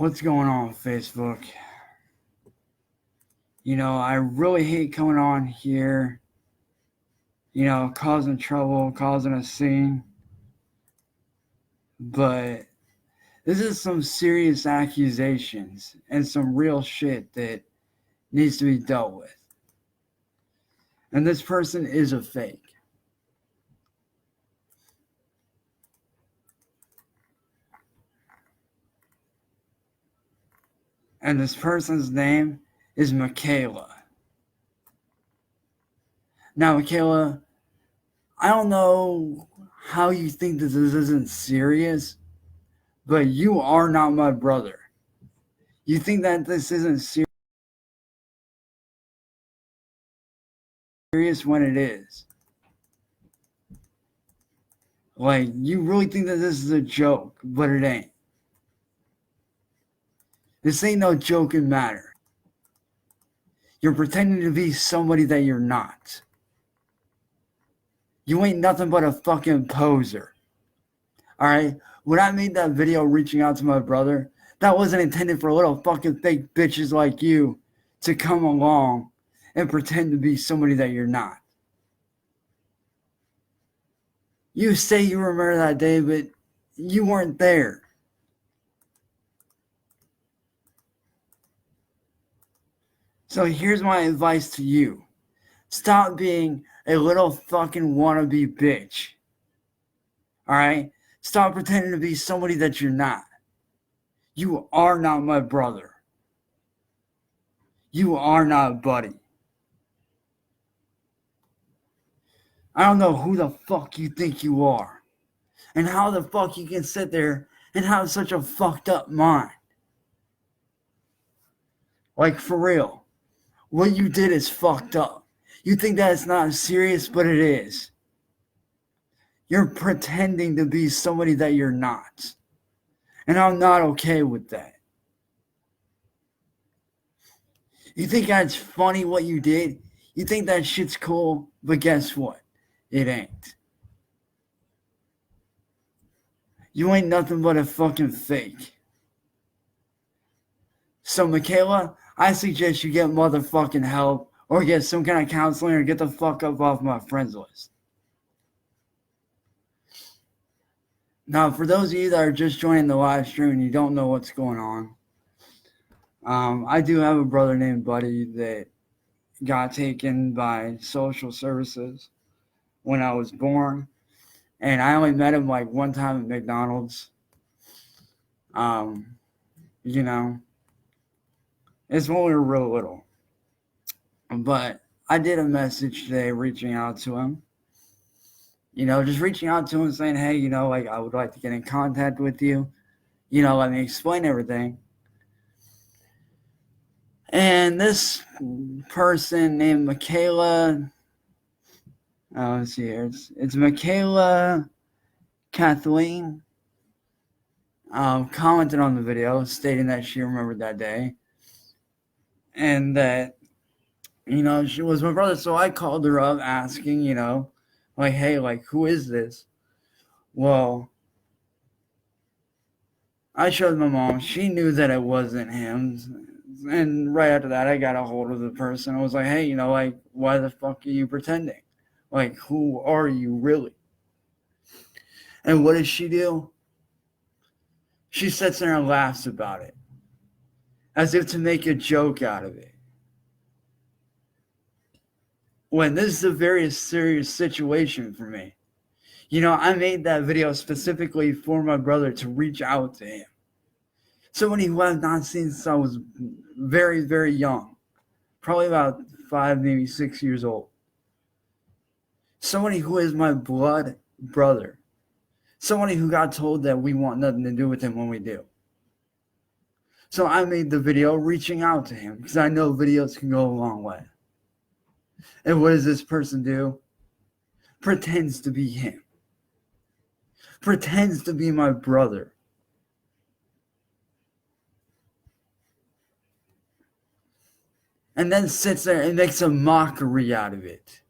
What's going on, Facebook? I really hate coming on here, causing trouble, causing a scene. But this is some serious accusations and some real shit that needs to be dealt with. And this person is a fake. And this person's name is Michaela. Now, Michaela, I don't know how you think that this isn't serious, but you are not my brother. You think that this isn't serious when it is. Like, you really think that this is a joke, but it ain't. This ain't no joking matter. You're pretending to be somebody that you're not. You ain't nothing but a fucking poser. Alright? When I made that video reaching out to my brother, that wasn't intended for little fucking fake bitches like you to come along and pretend to be somebody that you're not. You say you remember that day, but you weren't there. So here's my advice to you. Stop being a little fucking wannabe bitch. Alright? Stop pretending to be somebody that you're not. You are not my brother. You are not buddy. I don't know who the fuck you think you are. And how the fuck you can sit there and have such a fucked up mind. Like, for real. What you did is fucked up. You think that it's not serious, but it is. You're pretending to be somebody that you're not. And I'm not okay with that. You think that's funny what you did? You think that shit's cool? But guess what? It ain't. You ain't nothing but a fucking fake. So, Michaela, I suggest you get motherfucking help or get some kind of counseling or get the fuck up off my friends list. Now, for those of you that are just joining the live stream and you don't know what's going on, I do have a brother named Buddy that got taken by social services when I was born. And I only met him like one time at McDonald's. It's when we were real little. But I did a message today reaching out to him. Just reaching out to him saying, hey, I would like to get in contact with you. Let me explain everything. And this person named Michaela, let's see here. It's Michaela Kathleen commented on the video stating that she remembered that day. And that, she was my brother. So I called her up asking, like, hey, like, who is this? Well, I showed my mom. She knew that it wasn't him. And right after that, I got a hold of the person. I was like, hey, like, why the fuck are you pretending? Like, who are you really? And what does she do? She sits there and laughs about it, as if to make a joke out of it. When this is a very serious situation for me. I made that video specifically for my brother to reach out to him. Somebody who I've not seen since I was very, very young. Probably about 5, maybe 6 years old. Somebody who is my blood brother. Somebody who got told that we want nothing to do with him when we do. So I made the video reaching out to him because I know videos can go a long way. And what does this person do? Pretends to be him. Pretends to be my brother. And then sits there and makes a mockery out of it.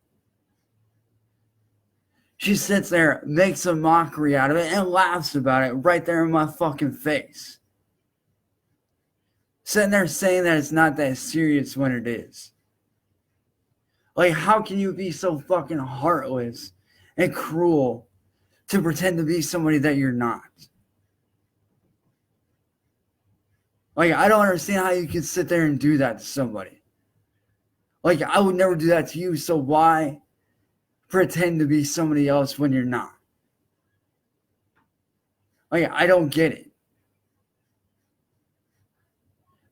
She sits there, makes a mockery out of it, and laughs about it right there in my fucking face. sitting there saying that it's not that serious when it is. Like, how can you be so fucking heartless and cruel to pretend to be somebody that you're not? Like, I don't understand how you can sit there and do that to somebody. Like, I would never do that to you, so why pretend to be somebody else when you're not? Like, I don't get it.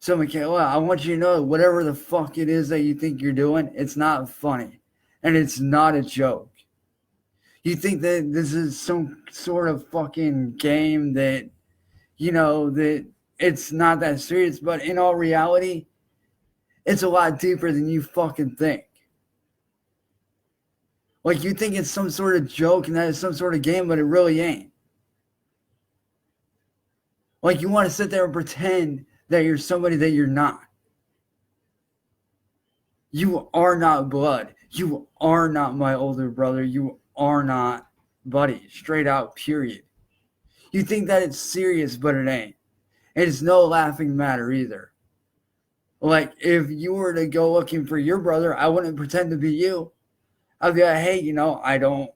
So, Michaela, I want you to know that whatever the fuck it is that you think you're doing, it's not funny. And it's not a joke. You think that this is some sort of fucking game that, that it's not that serious, but in all reality, it's a lot deeper than you fucking think. Like, you think it's some sort of joke and that it's some sort of game, but it really ain't. Like, you want to sit there and pretend that you're somebody that you're not. You are not blood. You are not my older brother. You are not buddy. Straight out, period. You think that it's serious, but it ain't. It's no laughing matter either. Like, if you were to go looking for your brother, I wouldn't pretend to be you. I'd be like, hey, I don't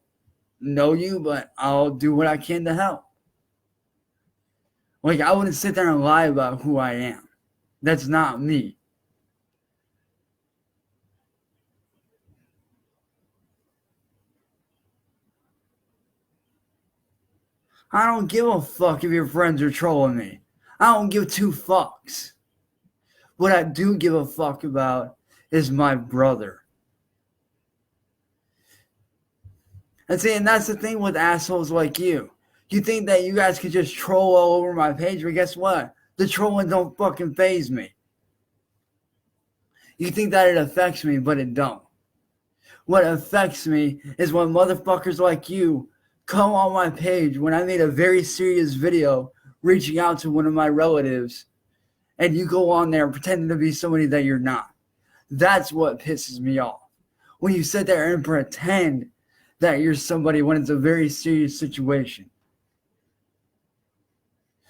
know you, but I'll do what I can to help. Like, I wouldn't sit there and lie about who I am. That's not me. I don't give a fuck if your friends are trolling me. I don't give two fucks. What I do give a fuck about is my brother. And see, and that's the thing with assholes like you. You think that you guys could just troll all over my page, but guess what? The trolling don't fucking faze me. You think that it affects me, but it don't. What affects me is when motherfuckers like you come on my page when I made a very serious video reaching out to one of my relatives, and you go on there pretending to be somebody that you're not. That's what pisses me off. When you sit there and pretend that you're somebody when it's a very serious situation.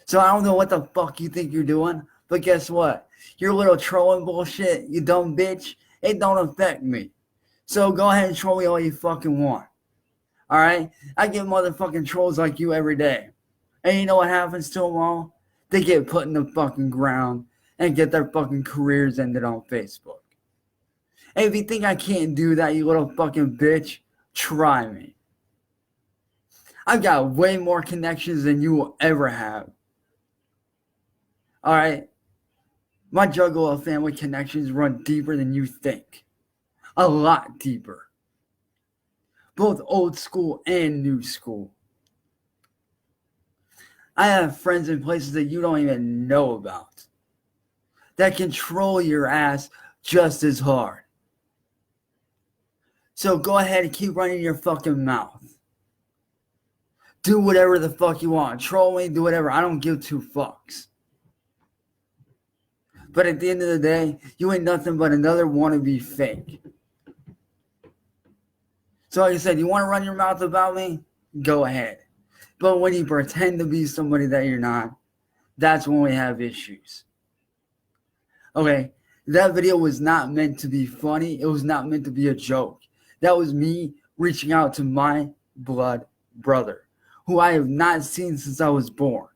So I don't know what the fuck you think you're doing, but guess what? Your little trolling bullshit, you dumb bitch, it don't affect me. So go ahead and troll me all you fucking want. Alright? I get motherfucking trolls like you every day. And you know what happens to them all? They get put in the fucking ground and get their fucking careers ended on Facebook. And if you think I can't do that, you little fucking bitch, try me. I've got way more connections than you will ever have. Alright? My Juggalo family connections run deeper than you think. A lot deeper. Both old school and new school. I have friends in places that you don't even know about that control your ass just as hard. So go ahead and keep running your fucking mouth. Do whatever the fuck you want. Troll me, do whatever. I don't give two fucks. But at the end of the day, you ain't nothing but another wannabe fake. So like I said, you want to run your mouth about me? Go ahead. But when you pretend to be somebody that you're not, that's when we have issues. Okay, that video was not meant to be funny. It was not meant to be a joke. That was me reaching out to my blood brother, who I have not seen since I was born.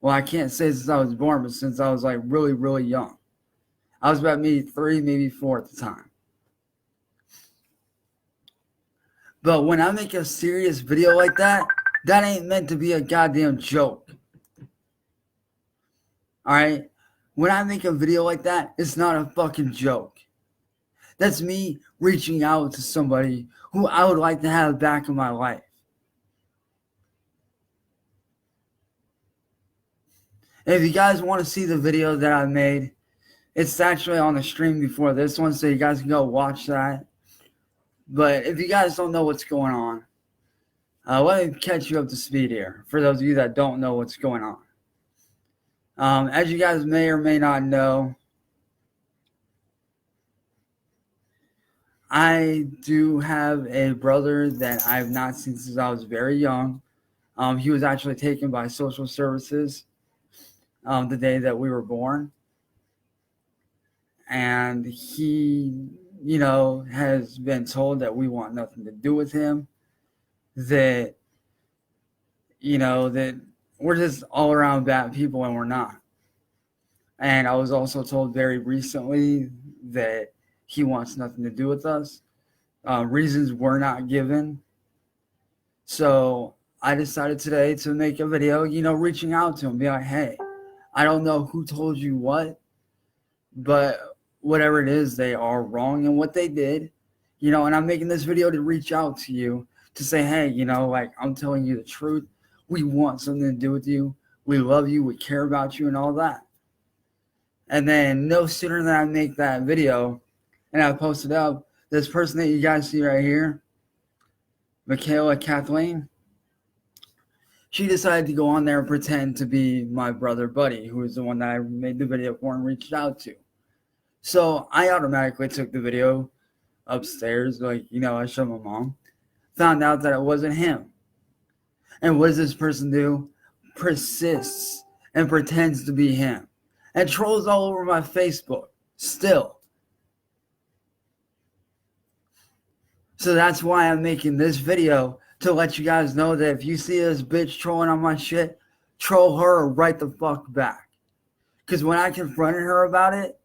Well, I can't say since I was born, but since I was like really, really young. I was about maybe 3, maybe 4 at the time. But when I make a serious video like that, that ain't meant to be a goddamn joke. Alright? When I make a video like that, it's not a fucking joke. That's me reaching out to somebody who I would like to have back in my life. And if you guys want to see the video that I made, it's actually on the stream before this one, so you guys can go watch that. But if you guys don't know what's going on, let me catch you up to speed here, for those of you that don't know what's going on. As you guys may or may not know, I do have a brother that I've not seen since I was very young. He was actually taken by social services the day that we were born. and he, has been told that we want nothing to do with him, that, that we're just all around bad people, and we're not. And I was also told very recently that he wants nothing to do with us. Reasons were not given. So I decided today to make a video, reaching out to him, be like, hey, I don't know who told you what, but whatever it is, they are wrong in what they did, and I'm making this video to reach out to you to say, hey, I'm telling you the truth. We want something to do with you. We love you. We care about you and all that. And then no sooner than I make that video and I post it up, this person that you guys see right here, Michaela Kathleen, she decided to go on there and pretend to be my brother Buddy, who is the one that I made the video for and reached out to. So I automatically took the video upstairs, I showed my mom, found out that it wasn't him. And what does this person do? Persists and pretends to be him. And trolls all over my Facebook still. So that's why I'm making this video, to let you guys know that if you see this bitch trolling on my shit, troll her or right the fuck back. Because when I confronted her about it,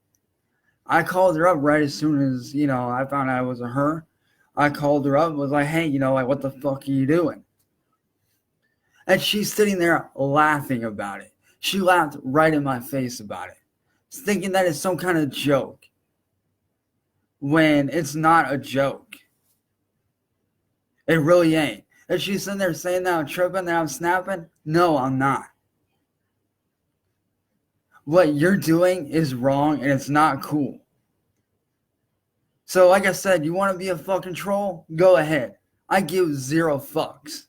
I called her up right as soon as, I found out it was her. I called her up and was like, hey, what the fuck are you doing? And she's sitting there laughing about it. She laughed right in my face about it, thinking that it's some kind of joke, when it's not a joke. It really ain't. If she's sitting there saying that I'm tripping, that I'm snapping, no, I'm not. What you're doing is wrong and it's not cool. So like I said, you want to be a fucking troll? Go ahead. I give 0 fucks.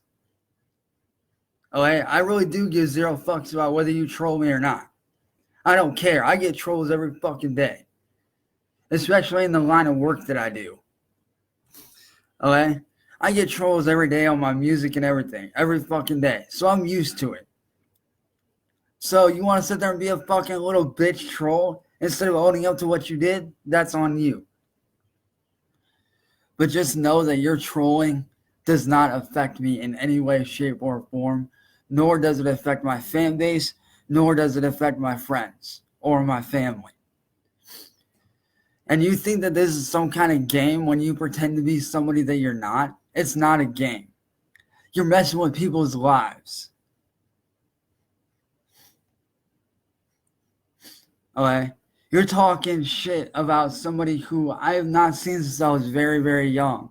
Okay? I really do give 0 fucks about whether you troll me or not. I don't care. I get trolls every fucking day. Especially in the line of work that I do. Okay? I get trolls every day on my music and everything. Every fucking day. So I'm used to it. So you want to sit there and be a fucking little bitch troll instead of owning up to what you did? That's on you. But just know that your trolling does not affect me in any way, shape, or form. Nor does it affect my fan base. Nor does it affect my friends or my family. And you think that this is some kind of game when you pretend to be somebody that you're not? It's not a game. You're messing with people's lives. Okay? You're talking shit about somebody who I have not seen since I was very, very young,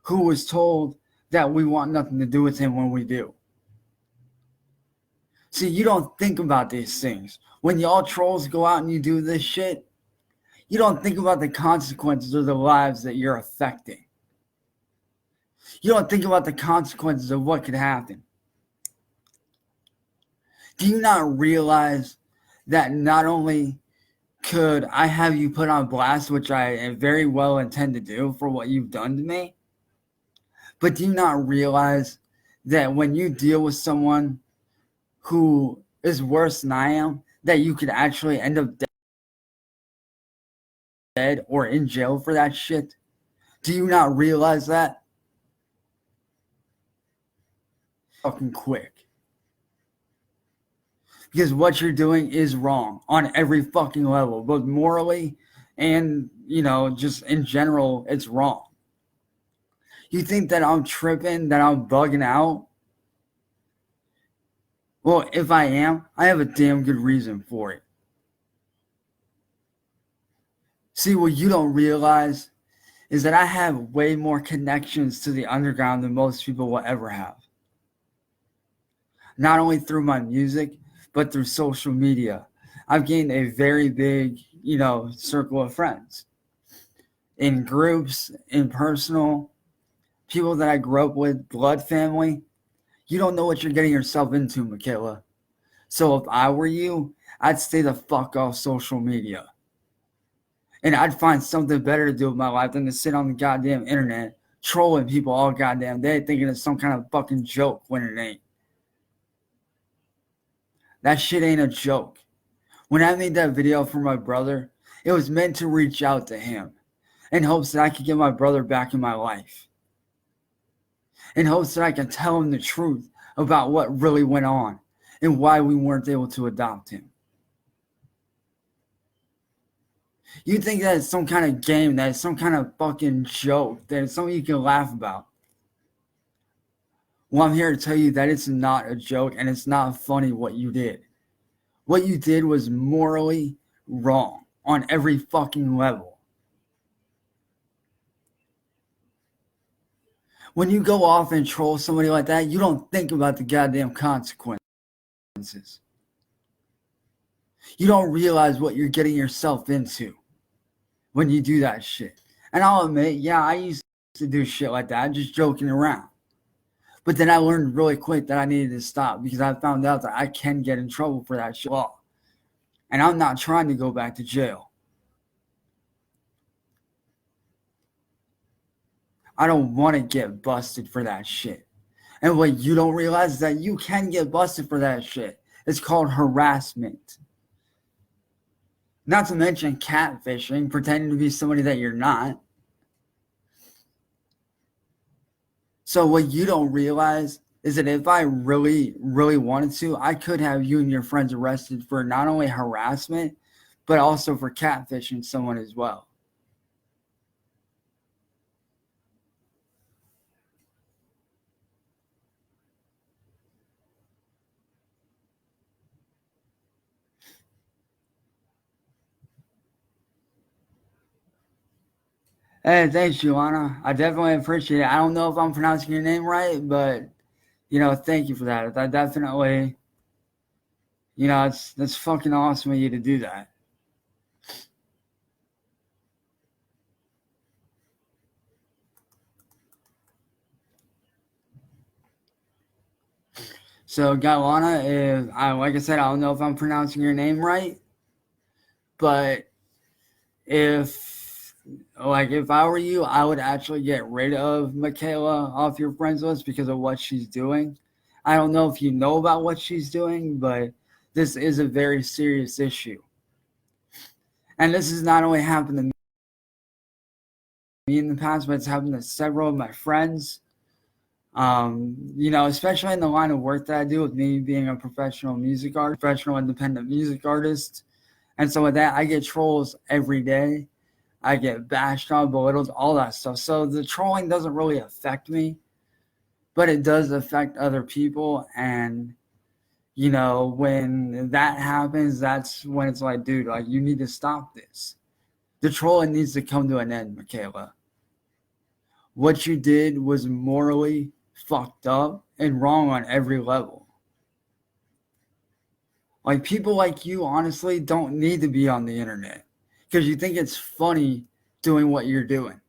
who was told that we want nothing to do with him when we do. See, you don't think about these things. When y'all trolls go out and you do this shit, you don't think about the consequences of the lives that you're affecting. You don't think about the consequences of what could happen. Do you not realize that not only could I have you put on blast, which I very well intend to do for what you've done to me, but do you not realize that when you deal with someone who is worse than I am, that you could actually end up dead or in jail for that shit? Do you not realize that? Fucking quick. Because what you're doing is wrong on every fucking level, both morally and, just in general, it's wrong. You think that I'm tripping, that I'm bugging out? Well, if I am, I have a damn good reason for it. See, what you don't realize is that I have way more connections to the underground than most people will ever have. Not only through my music, but through social media. I've gained a very big, circle of friends. In groups, in personal, people that I grew up with, blood family. You don't know what you're getting yourself into, Michaela. So if I were you, I'd stay the fuck off social media. And I'd find something better to do with my life than to sit on the goddamn internet trolling people all goddamn day thinking it's some kind of fucking joke when it ain't. That shit ain't a joke. When I made that video for my brother It was meant to reach out to him in hopes that I could get my brother back in my life, in hopes that I could tell him the truth about what really went on and why we weren't able to adopt him. You think that it's some kind of game, that it's some kind of fucking joke, that it's something you can laugh about. Well, I'm here to tell you that it's not a joke and it's not funny what you did. What you did was morally wrong on every fucking level. When you go off and troll somebody like that, you don't think about the goddamn consequences. You don't realize what you're getting yourself into when you do that shit. And I'll admit, yeah, I used to do shit like that, just joking around. But then I learned really quick that I needed to stop because I found out that I can get in trouble for that shit. And I'm not trying to go back to jail. I don't want to get busted for that shit. And what you don't realize is that you can get busted for that shit. It's called harassment. Not to mention catfishing, pretending to be somebody that you're not. So what you don't realize is that if I really, really wanted to, I could have you and your friends arrested for not only harassment, but also for catfishing someone as well. Hey, thanks, Joanna. I definitely appreciate it. I don't know if I'm pronouncing your name right, but, thank you for that. I definitely, that's fucking awesome of you to do that. So, Gailana, like I said, I don't know if I'm pronouncing your name right, but if I were you, I would actually get rid of Michaela off your friends list because of what she's doing. I don't know if you know about what she's doing, but this is a very serious issue. And this has not only happened to me in the past, but it's happened to several of my friends. Especially in the line of work that I do with me being a professional independent music artist. And so with that, I get trolls every day. I get bashed on, belittled, all that stuff. So the trolling doesn't really affect me, but it does affect other people. And, when that happens, that's when it's like, dude, you need to stop this. The trolling needs to come to an end, Michaela. What you did was morally fucked up and wrong on every level. People like you, honestly, don't need to be on the internet because you think it's funny doing what you're doing.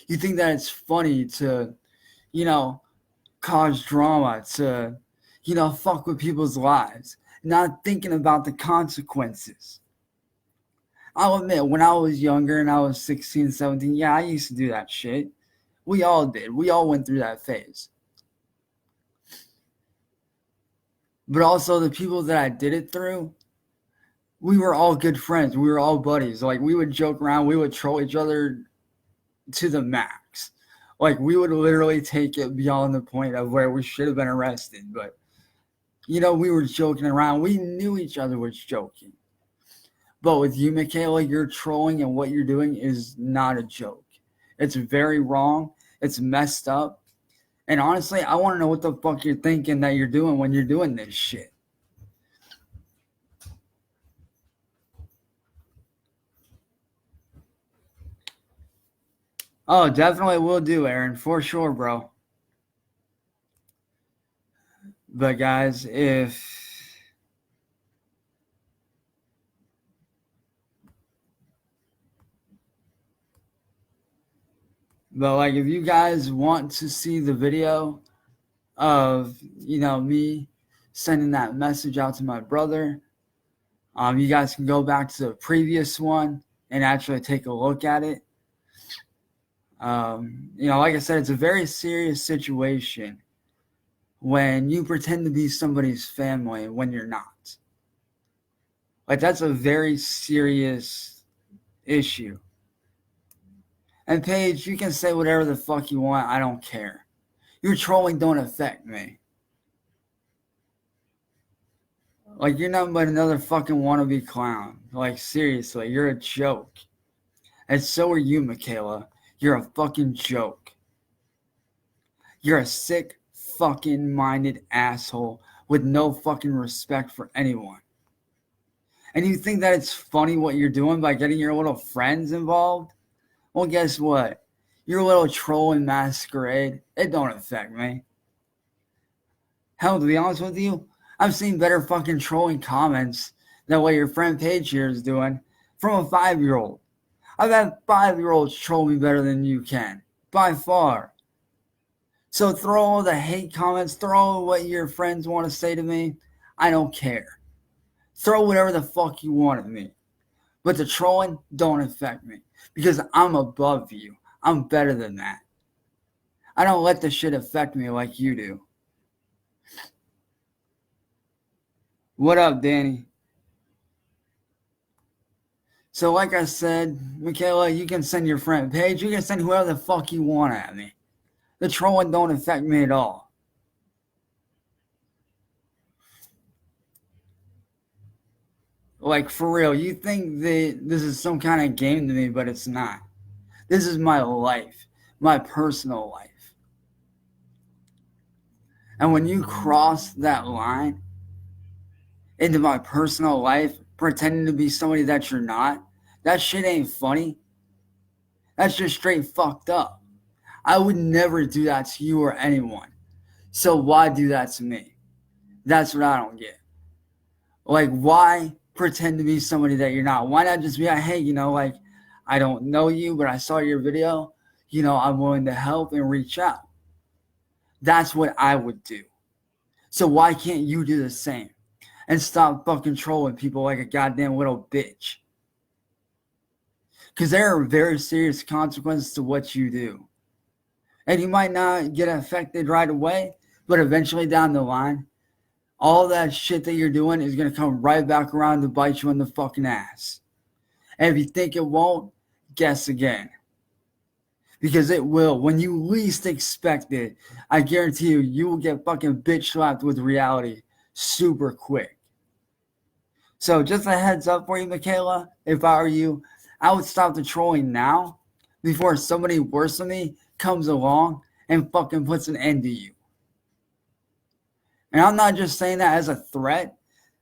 You think that it's funny to, cause drama, to, fuck with people's lives, not thinking about the consequences. I'll admit, when I was younger and I was 16, 17, yeah, I used to do that shit. We all did. We all went through that phase. But also the people that I did it through, we were all good friends. We were all buddies. We would joke around. We would troll each other to the max. We would literally take it beyond the point of where we should have been arrested. But, we were joking around. We knew each other was joking. But with you, Michaela, you're trolling and what you're doing is not a joke. It's very wrong. It's messed up. And honestly, I want to know what the fuck you're thinking that you're doing when you're doing this shit. Oh, definitely will do, Aaron. For sure, bro. But guys, if you guys want to see the video of, me sending that message out to my brother, you guys can go back to the previous one and actually take a look at it. Like I said, it's a very serious situation when you pretend to be somebody's family when you're not. That's a very serious issue. And Paige, you can say whatever the fuck you want. I don't care. Your trolling don't affect me. Like, you're nothing but another fucking wannabe clown. Like, seriously, you're a joke. And so are you, Michaela. You're a fucking joke. You're a sick, fucking minded asshole with no fucking respect for anyone. And you think that it's funny what you're doing by getting your little friends involved? Well, guess what? Your little troll in masquerade, it don't affect me. Hell, to be honest with you, I've seen better fucking trolling comments than what your friend Paige here is doing from a 5-year-old. I've had 5-year-olds troll me better than you can, by far. So throw all the hate comments, throw all what your friends want to say to me. I don't care. Throw whatever the fuck you want at me. But the trolling don't affect me because I'm above you. I'm better than that. I don't let the shit affect me like you do. What up, Danny? So like I said, Michaela, you can send your friend Paige. You can send whoever the fuck you want at me. The trolling don't affect me at all. Like, for real, you think that this is some kind of game to me, but it's not. This is my life, my personal life. And when you cross that line into my personal life, pretending to be somebody that you're not, that shit ain't funny. That's just straight fucked up. I would never do that to you or anyone. So why do that to me? That's what I don't get. Like, why pretend to be somebody that you're not? Why not just be like, hey, like, I don't know you, but I saw your video. I'm willing to help and reach out. That's what I would do. So why can't you do the same? And stop fucking trolling people like a goddamn little bitch. Because there are very serious consequences to what you do. And you might not get affected right away, but eventually down the line, all that shit that you're doing is going to come right back around to bite you in the fucking ass. And if you think it won't, guess again. Because it will. When you least expect it, I guarantee you, you will get fucking bitch slapped with reality super quick. So just a heads up for you, Michaela, if I were you, I would stop the trolling now before somebody worse than me comes along and fucking puts an end to you. And I'm not just saying that as a threat.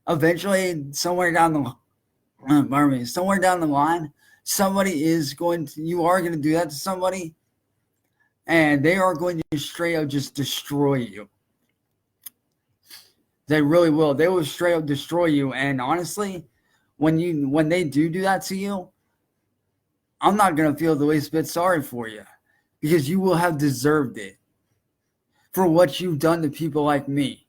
Eventually, somewhere down the line, you are going to do that to somebody, and they are going to straight up just destroy you. They really will. They will straight up destroy you. And honestly, when they do that to you, I'm not going to feel the least bit sorry for you because you will have deserved it for what you've done to people like me.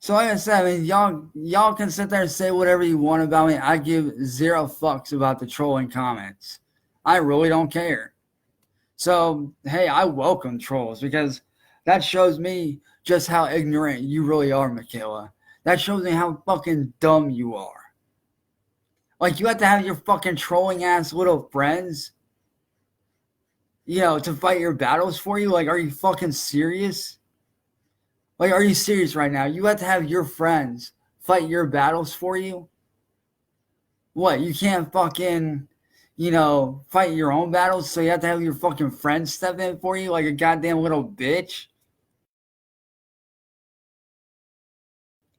So like I said, I mean, y'all can sit there and say whatever you want about me. I give zero fucks about the trolling comments. I really don't care. So, hey, I welcome trolls because that shows me just how ignorant you really are, Michaela. That shows me how fucking dumb you are. Like, you have to have your fucking trolling ass little friends, to fight your battles for you? Like, are you fucking serious? Like, are you serious right now? You have to have your friends fight your battles for you? What, you can't fucking, fight your own battles, so you have to have your fucking friends step in for you like a goddamn little bitch?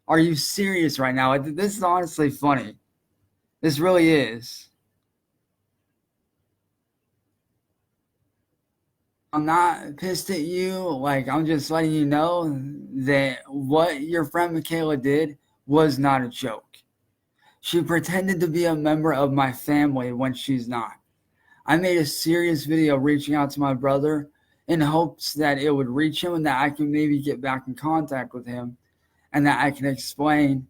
Are you serious right now? This is honestly funny. This really is. I'm not pissed at you. Like, I'm just letting you know that what your friend Michaela did was not a joke. She pretended to be a member of my family when she's not. I made a serious video reaching out to my brother in hopes that it would reach him and that I can maybe get back in contact with him and that I can explain,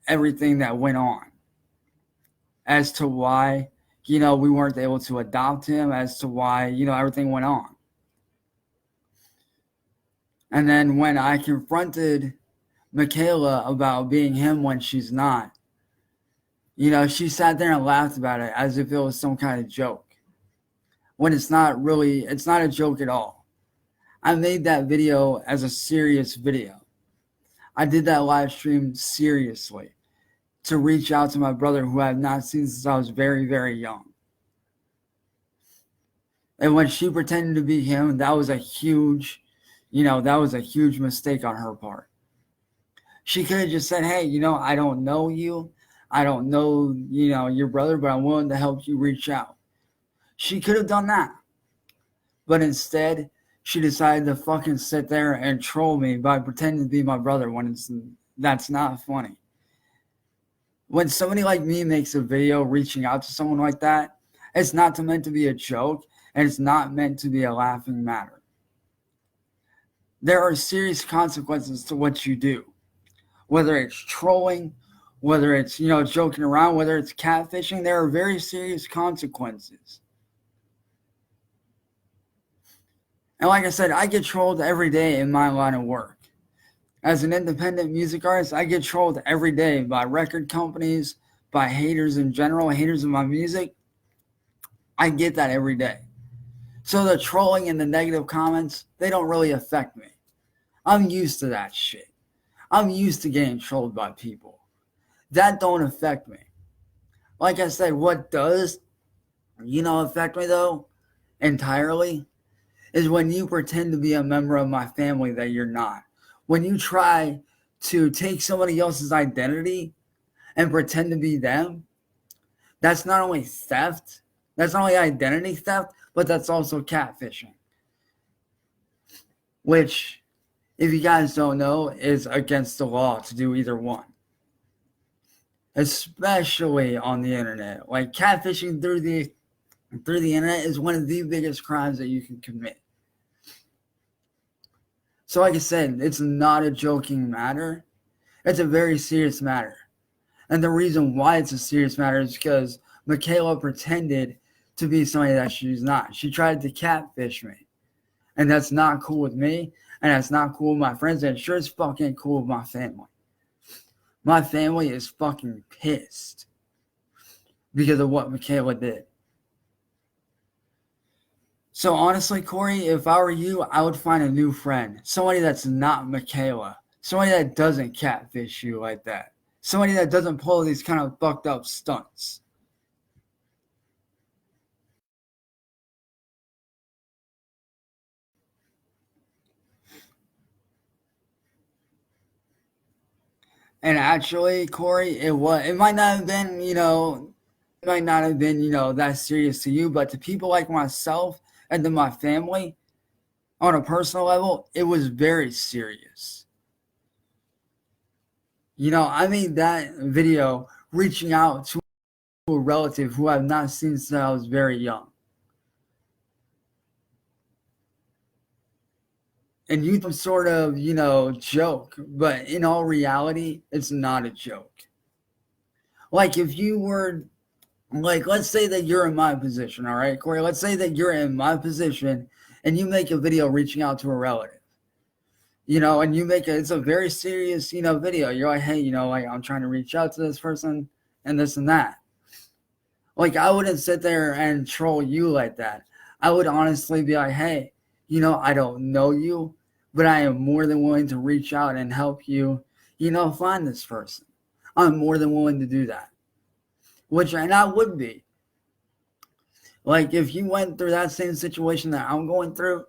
everything that went on as to why we weren't able to adopt him, as to why, everything went on. And then when I confronted Michaela about being him when she's not, she sat there and laughed about it as if it was some kind of joke. When it's not a joke at all. I made that video as a serious video. I did that live stream seriously to reach out to my brother, who I have not seen since I was very, very young. And when she pretended to be him, that was a huge mistake on her part. She could have just said, hey, I don't know you. I don't know, your brother, but I'm willing to help you reach out. She could have done that. But instead, she decided to fucking sit there and troll me by pretending to be my brother when that's not funny. When somebody like me makes a video reaching out to someone like that, it's not meant to be a joke, and it's not meant to be a laughing matter. There are serious consequences to what you do. Whether it's trolling, whether it's, joking around, whether it's catfishing, there are very serious consequences. And like I said, I get trolled every day in my line of work. As an independent music artist, I get trolled every day by record companies, by haters in general, haters of my music. I get that every day. So the trolling and the negative comments, they don't really affect me. I'm used to that shit. I'm used to getting trolled by people. That don't affect me. Like I said, what does, affect me though, entirely, is when you pretend to be a member of my family that you're not. When you try to take somebody else's identity and pretend to be them, that's not only theft, that's not only identity theft, but that's also catfishing. Which, if you guys don't know, is against the law to do either one. Especially on the internet. Like, catfishing through the internet is one of the biggest crimes that you can commit. So like I said, it's not a joking matter. It's a very serious matter. And the reason why it's a serious matter is because Michaela pretended to be somebody that she's not. She tried to catfish me. And that's not cool with me. And that's not cool with my friends. And sure as fucking cool with my family. My family is fucking pissed because of what Michaela did. So honestly, Corey, if I were you, I would find a new friend. Somebody that's not Michaela. Somebody that doesn't catfish you like that. Somebody that doesn't pull these kind of fucked up stunts. And actually, Corey, it might not have been, that serious to you, but to people like myself and to my family, on a personal level, it was very serious. I made that video reaching out to a relative who I've not seen since I was very young. And you some sort of, joke, but in all reality, it's not a joke. Like if you were, let's say that you're in my position, all right, Corey? Let's say that you're in my position and you make a video reaching out to a relative, and it's a very serious, video. You're like, hey, I'm trying to reach out to this person and this and that. Like, I wouldn't sit there and troll you like that. I would honestly be like, hey, I don't know you, but I am more than willing to reach out and help you, find this person. I'm more than willing to do that. And I would be. Like, if you went through that same situation that I'm going through,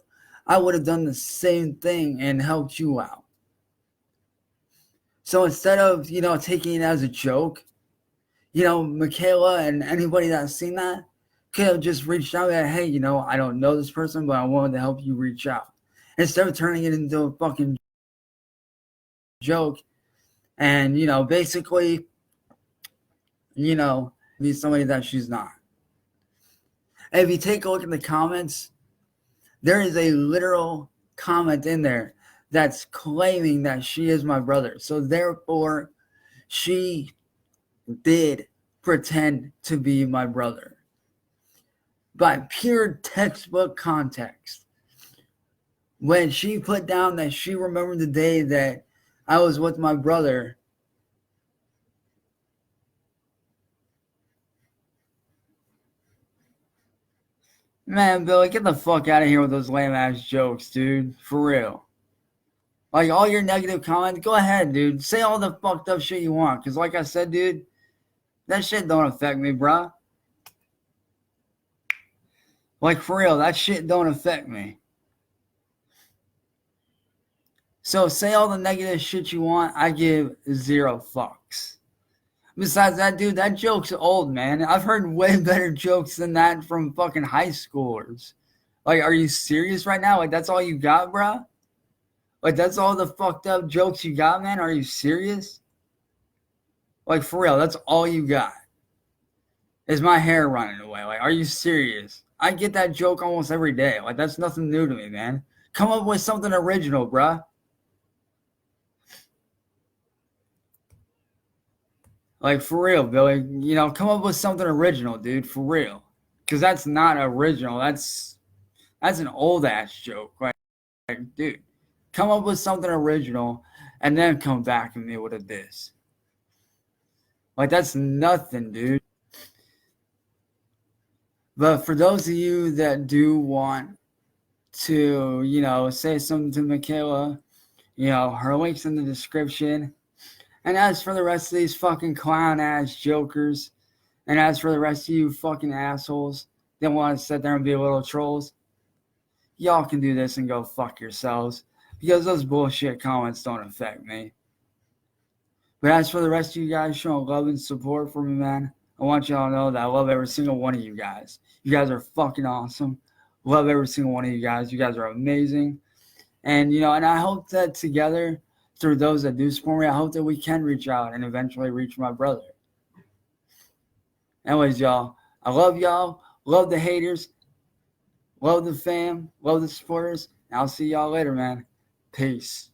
I would have done the same thing and helped you out. So instead of, taking it as a joke, Michaela and anybody that's seen that could have just reached out and, hey, I don't know this person, but I wanted to help you reach out. Instead of turning it into a fucking joke and, basically, be somebody that she's not. And if you take a look at the comments, there is a literal comment in there that's claiming that she is my brother. So therefore, she did pretend to be my brother. by pure textbook context. When she put down that she remembered the day that I was with my brother, man, Billy, get the fuck out of here with those lame ass jokes, dude. For real. Like, all your negative comments, go ahead, dude. Say all the fucked up shit you want. Because, like I said, dude, that shit don't affect me, bruh. Like, for real, that shit don't affect me. So, say all the negative shit you want. I give 0 fucks. Besides that, dude, that joke's old, man. I've heard way better jokes than that from fucking high schoolers. Like, are you serious right now? Like, that's all you got, bruh? Like, that's all the fucked up jokes you got, man? Are you serious? Like, for real, that's all you got. Is my hair running away? Like, are you serious? I get that joke almost every day. Like, that's nothing new to me, man. Come up with something original, bruh. Like, for real, Billy. You know, come up with something original, dude. For real. Because that's not original. That's an old-ass joke. Like, dude, come up with something original and then come back at me with a diss. Like, that's nothing, dude. But for those of you that do want to, you know, say something to Michaela, you know, her link's in the description. And as for the rest of these fucking clown-ass jokers, and as for the rest of you fucking assholes that want to sit there and be little trolls, y'all can do this and go fuck yourselves, because those bullshit comments don't affect me. But as for the rest of you guys showing love and support for me, man, I want y'all to know that I love every single one of you guys. You guys are fucking awesome. Love every single one of you guys. You guys are amazing. And, you know, and I hope that together, through those that do support me, I hope that we can reach out and eventually reach my brother. Anyways, y'all, I love y'all. Love the haters. Love the fam. Love the supporters. And I'll see y'all later, man. Peace.